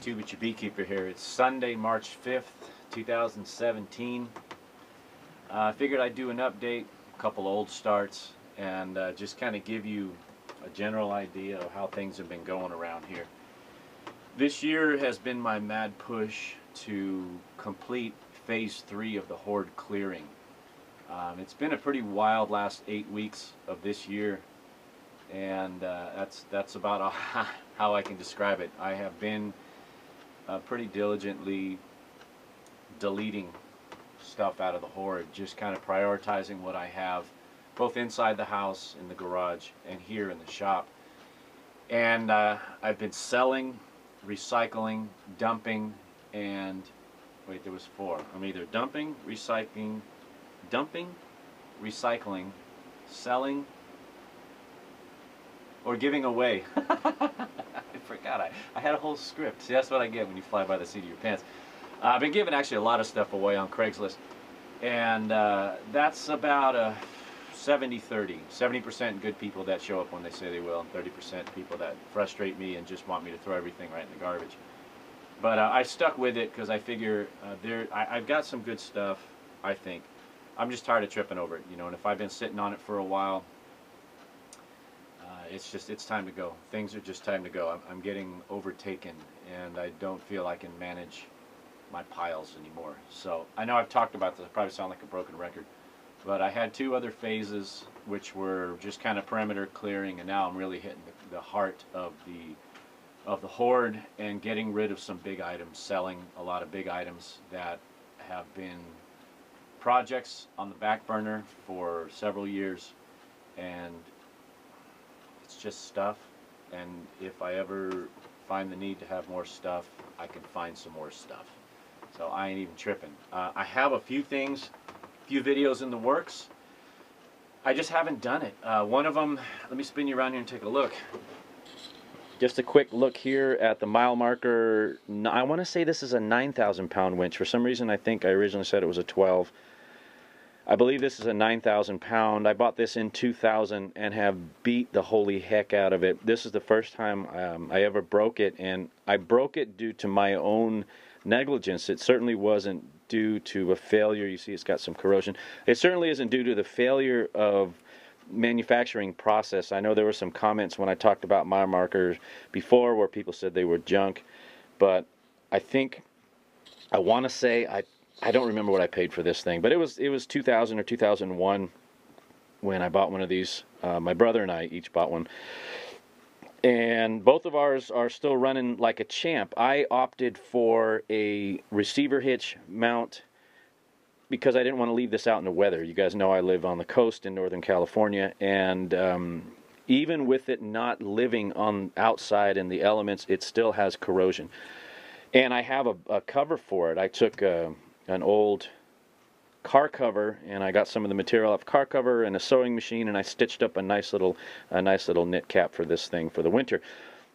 YouTube, it's your beekeeper here. It's Sunday, March 5th, 2017. I figured I'd do an update, a couple old starts, and just kind of give you a general idea of how things have been going around here. This year has been my mad push to complete phase 3 of the horde clearing. It's been a pretty wild last 8 weeks of this year, and that's about how I can describe it. I have been pretty diligently deleting stuff out of the horde, just kind of prioritizing what I have both inside the house, in the garage, and here in the shop. And I've been selling, recycling, dumping, and wait, there was 4. I'm either dumping, recycling, selling, or giving away. I forgot. I had a whole script. See, that's what I get when you fly by the seat of your pants. I've been giving actually a lot of stuff away on Craigslist, and that's about a 70-30. 70% good people that show up when they say they will, and 30% people that frustrate me and just want me to throw everything right in the garbage. But I stuck with it because I figure I've got some good stuff, I think. I'm just tired of tripping over it, you know, and if I've been sitting on it for a while, it's time to go. Things are just time to go. I'm getting overtaken, and I don't feel I can manage my piles anymore. So I know I've talked about this. I probably sound like a broken record, but I had 2 other phases which were just kind of perimeter clearing, and now I'm really hitting the heart of the horde and getting rid of some big items, selling a lot of big items that have been projects on the back burner for several years, and it's just stuff. And if I ever find the need to have more stuff, I can find some more stuff. So I ain't even tripping. I have a few things, few videos in the works. I just haven't done it. One of them, let me spin you around here and take a look. Just a quick look here at the mile marker. I want to say this is a 9,000 pound winch. For some reason I think I originally said it was a 12. I believe this is a 9,000 pound. I bought this in 2000 and have beat the holy heck out of it. This is the first time I ever broke it, and I broke it due to my own negligence. It certainly wasn't due to a failure. You see it's got some corrosion. It certainly isn't due to the failure of manufacturing process. I know there were some comments when I talked about mile markers before where people said they were junk, but I think, I want to say, I don't remember what I paid for this thing, but it was 2000 or 2001 when I bought one of these. My brother and I each bought one, and both of ours are still running like a champ. I opted for a receiver hitch mount because I didn't want to leave this out in the weather. You guys know I live on the coast in Northern California, and even with it not living on outside in the elements, it still has corrosion. And I have a cover for it. I took an old car cover, and I got some of the material off car cover and a sewing machine, and I stitched up a nice little knit cap for this thing for the winter.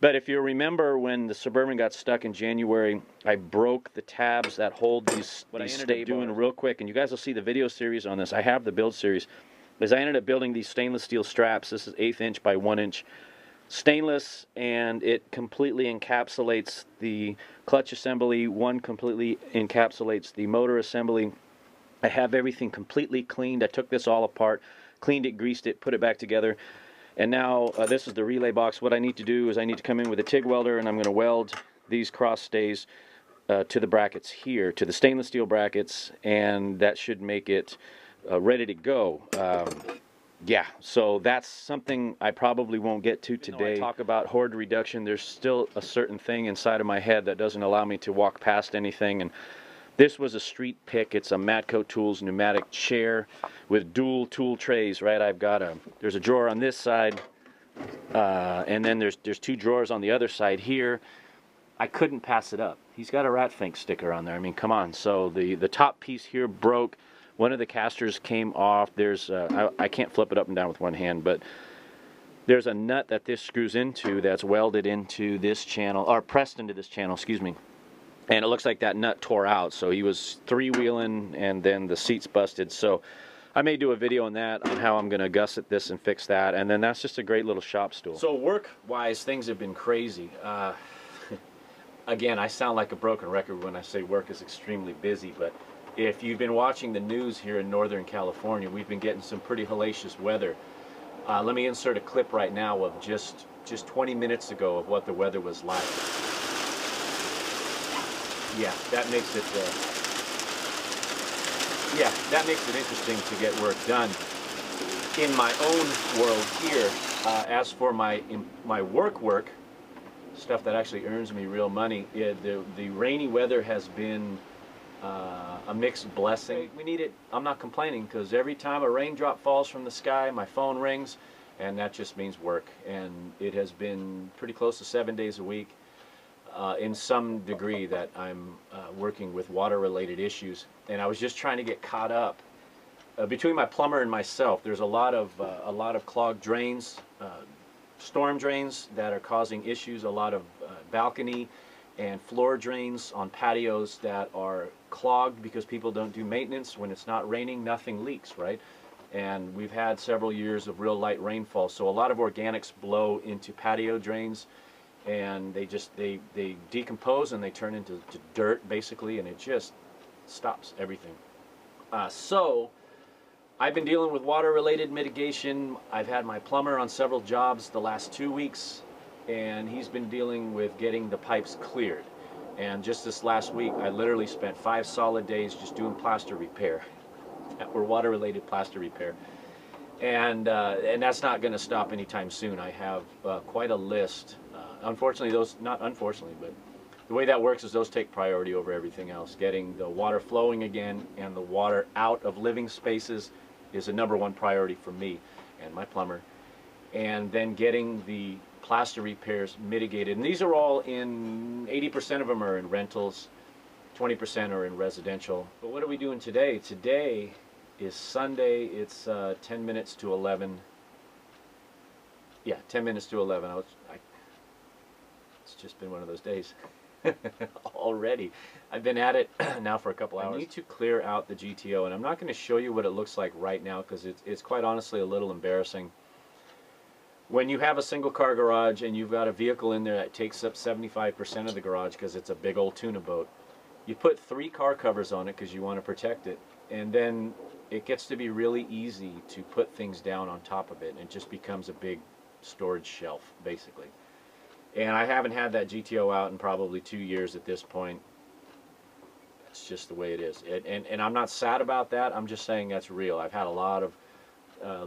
But if you remember, when the Suburban got stuck in January, I broke the tabs that hold these stay doing real quick, and you guys will see the video series on this. I have the build series. As I ended up building these stainless steel straps. This is 1/8 inch by 1 inch stainless, and it completely encapsulates the clutch assembly. One completely encapsulates the motor assembly. I have everything completely cleaned. I took this all apart, cleaned it, greased it, put it back together. And now this is the relay box. What I need to do is I need to come in with a TIG welder, and I'm going to weld these cross stays to the brackets here, to the stainless steel brackets, and that should make it ready to go. Yeah, so that's something I probably won't get to today. When I talk about horde reduction, there's still a certain thing inside of my head that doesn't allow me to walk past anything, and this was a street pick. It's a Matco Tools pneumatic chair with dual tool trays, right? I've got there's a drawer on this side, and then there's 2 drawers on the other side here. I couldn't pass it up. He's got a rat fink sticker on there. I mean, come on. So the top piece here broke. One of the casters came off. There's I can't flip it up and down with one hand, but there's a nut that this screws into that's welded into this channel, or pressed into this channel, excuse me. And it looks like that nut tore out, so he was 3-wheeling, and then the seat's busted. So I may do a video on that, on how I'm going to gusset this and fix that, and then that's just a great little shop stool. So work-wise, things have been crazy. again, I sound like a broken record when I say work is extremely busy, but if you've been watching the news here in Northern California, we've been getting some pretty hellacious weather. Let me insert a clip right now of just 20 minutes ago of what the weather was like. Yeah, that makes it interesting to get work done. In my own world here, as for my work, stuff that actually earns me real money, the rainy weather has been a mixed blessing. We need it. I'm not complaining, because every time a raindrop falls from the sky, my phone rings, and that just means work. And it has been pretty close to 7 days a week, in some degree, that I'm working with water-related issues. And I was just trying to get caught up. Between my plumber and myself, there's a lot of clogged drains, storm drains that are causing issues. A lot of balcony and floor drains on patios that are clogged because people don't do maintenance. When it's not raining, nothing leaks, right? And we've had several years of real light rainfall, so a lot of organics blow into patio drains, and they decompose and they turn into dirt basically, and it just stops everything. So I've been dealing with water-related mitigation. I've had my plumber on several jobs the last 2 weeks, and he's been dealing with getting the pipes cleared. And just this last week, I literally spent 5 solid days just doing plaster repair, or water-related plaster repair. And that's not going to stop anytime soon. I have quite a list. Unfortunately, not unfortunately, but the way that works is those take priority over everything else. Getting the water flowing again and the water out of living spaces is a #1 priority for me and my plumber. And then getting the plaster repairs mitigated. And these are all 80% of them are in rentals, 20% are in residential. But what are we doing today? Today is Sunday. It's 10 minutes to 11. Yeah, 10 minutes to 11. It's just been one of those days. Already. I've been at it now for a couple hours. I need to clear out the GTO, and I'm not going to show you what it looks like right now, because it's quite honestly a little embarrassing. When you have a single car garage and you've got a vehicle in there that takes up 75% of the garage because it's a big old tuna boat, you put 3 car covers on it because you want to protect it, and then it gets to be really easy to put things down on top of it, and it just becomes a big storage shelf basically. And I haven't had that GTO out in probably 2 years at this point. That's just the way it is. And I'm not sad about that. I'm just saying that's real. I've had a lot of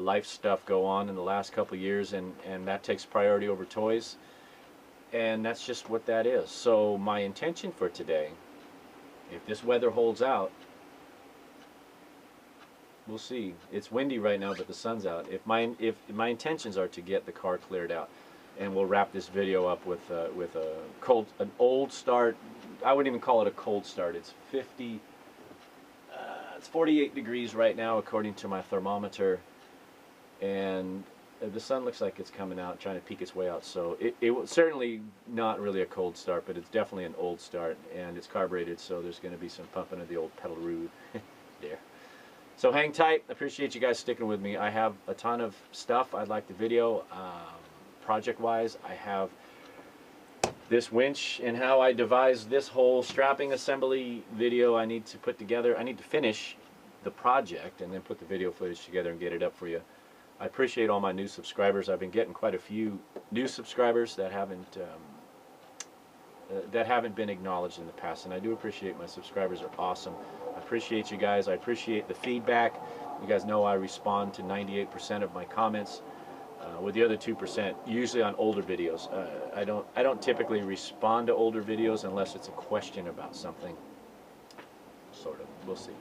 life stuff go on in the last couple years, and that takes priority over toys. And that's just what that is. So my intention for today, if this weather holds out, we'll see. It's windy right now, but the sun's out. If my intentions are to get the car cleared out. And we'll wrap this video up with an old start. I wouldn't even call it a cold start. It's 48 degrees right now according to my thermometer, and the sun looks like it's coming out, trying to peek its way out. So it was certainly not really a cold start, but it's definitely an old start, and it's carbureted, so there's going to be some pumping of the old pedal root there. So hang tight. I appreciate you guys sticking with me. I have a ton of stuff I'd like to video. Project-wise, I have this winch and how I devised this whole strapping assembly video I need to put together. I need to finish the project and then put the video footage together and get it up for you. I appreciate all my new subscribers. I've been getting quite a few new subscribers that haven't been acknowledged in the past, and I do appreciate my subscribers. Are awesome. I appreciate you guys. I appreciate the feedback. You guys know I respond to 98% of my comments. With the other 2%, usually on older videos. I don't typically respond to older videos unless it's a question about something. Sort of. We'll see.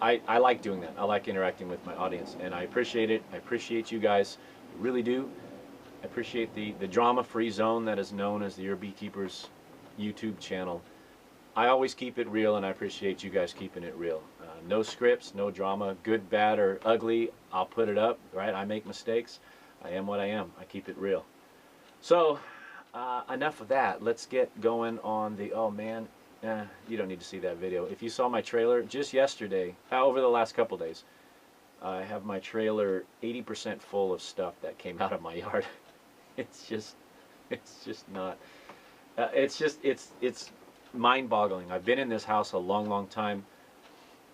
I like doing that. I like interacting with my audience, and I appreciate it. I appreciate you guys. I really do. I appreciate the drama-free zone that is known as the Your Beekeeper's YouTube channel. I always keep it real, and I appreciate you guys keeping it real. No scripts, no drama, good, bad, or ugly. I'll put it up, right? I make mistakes. I am what I am. I keep it real. So, enough of that. Let's get going on the, oh man, you don't need to see that video. If you saw my trailer just yesterday, over the last couple days, I have my trailer 80% full of stuff that came out of my yard. It's just not, It's just it's mind-boggling. I've been in this house a long, long time,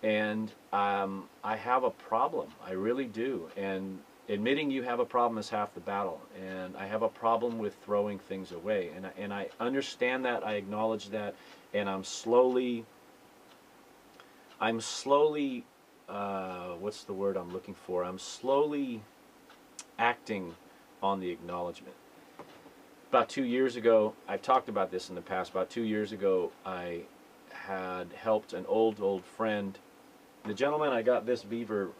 and I have a problem. I really do. And admitting you have a problem is half the battle. And I have a problem with throwing things away. And I understand that. I acknowledge that. And I'm slowly. What's the word I'm looking for? I'm slowly acting on the acknowledgement. About 2 years ago, I've talked about this in the past. About 2 years ago, I had helped an old friend. The gentleman I got this beaver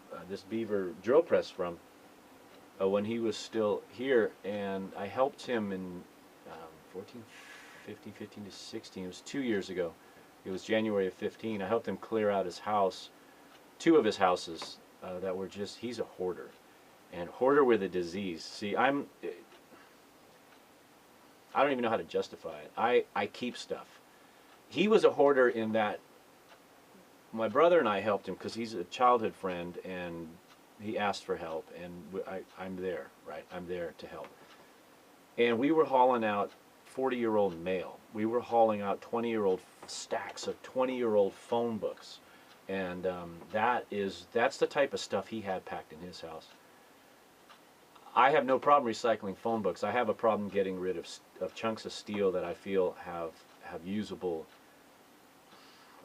drill press from when he was still here, and I helped him in 15 to 16. It was 2 years ago. It was January of 15. I helped him clear out his house, two of his houses that were just. He's a hoarder, and hoarder with a disease. See, I don't even know how to justify it. I keep stuff. He was a hoarder in that my brother and I helped him because he's a childhood friend, and he asked for help, and I'm there, right? I'm there to help. And we were hauling out 40-year-old mail. We were hauling out 20-year-old stacks of 20-year-old phone books. And that's the type of stuff he had packed in his house. I have no problem recycling phone books. I have a problem getting rid of chunks of steel that I feel have usable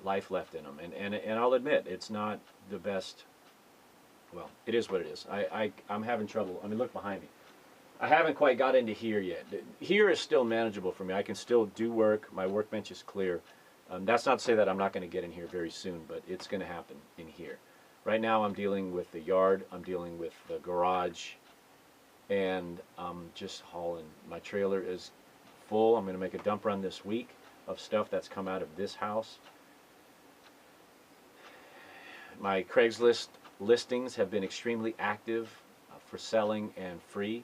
life left in them. And I'll admit, it's not the best. Well, it is what it is. I'm having trouble. I mean, look behind me. I haven't quite got into here yet. Here is still manageable for me. I can still do work. My workbench is clear. That's not to say that I'm not going to get in here very soon, but it's going to happen in here. Right now I'm dealing with the yard. I'm dealing with the garage. And I'm just hauling. My trailer is full. I'm going to make a dump run this week of stuff that's come out of this house. My Craigslist listings have been extremely active for selling and free.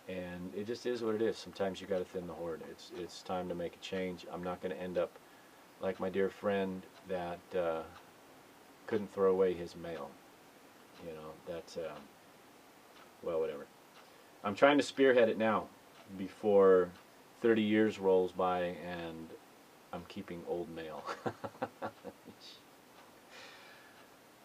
And it just is what it is. Sometimes you got to thin the horde. It's time to make a change. I'm not going to end up like my dear friend that couldn't throw away his mail. You know, that's well, whatever. I'm trying to spearhead it now before 30 years rolls by and I'm keeping old mail.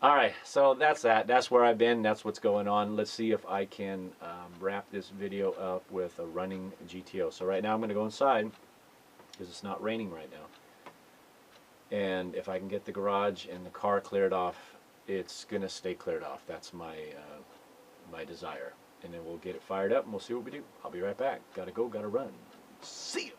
Alright, so that's that. That's where I've been. That's what's going on. Let's see if I can wrap this video up with a running GTO. So right now I'm going to go inside because it's not raining right now. And if I can get the garage and the car cleared off, it's going to stay cleared off. That's my my desire. And then we'll get it fired up and we'll see what we do. I'll be right back. Gotta go, gotta run. See you.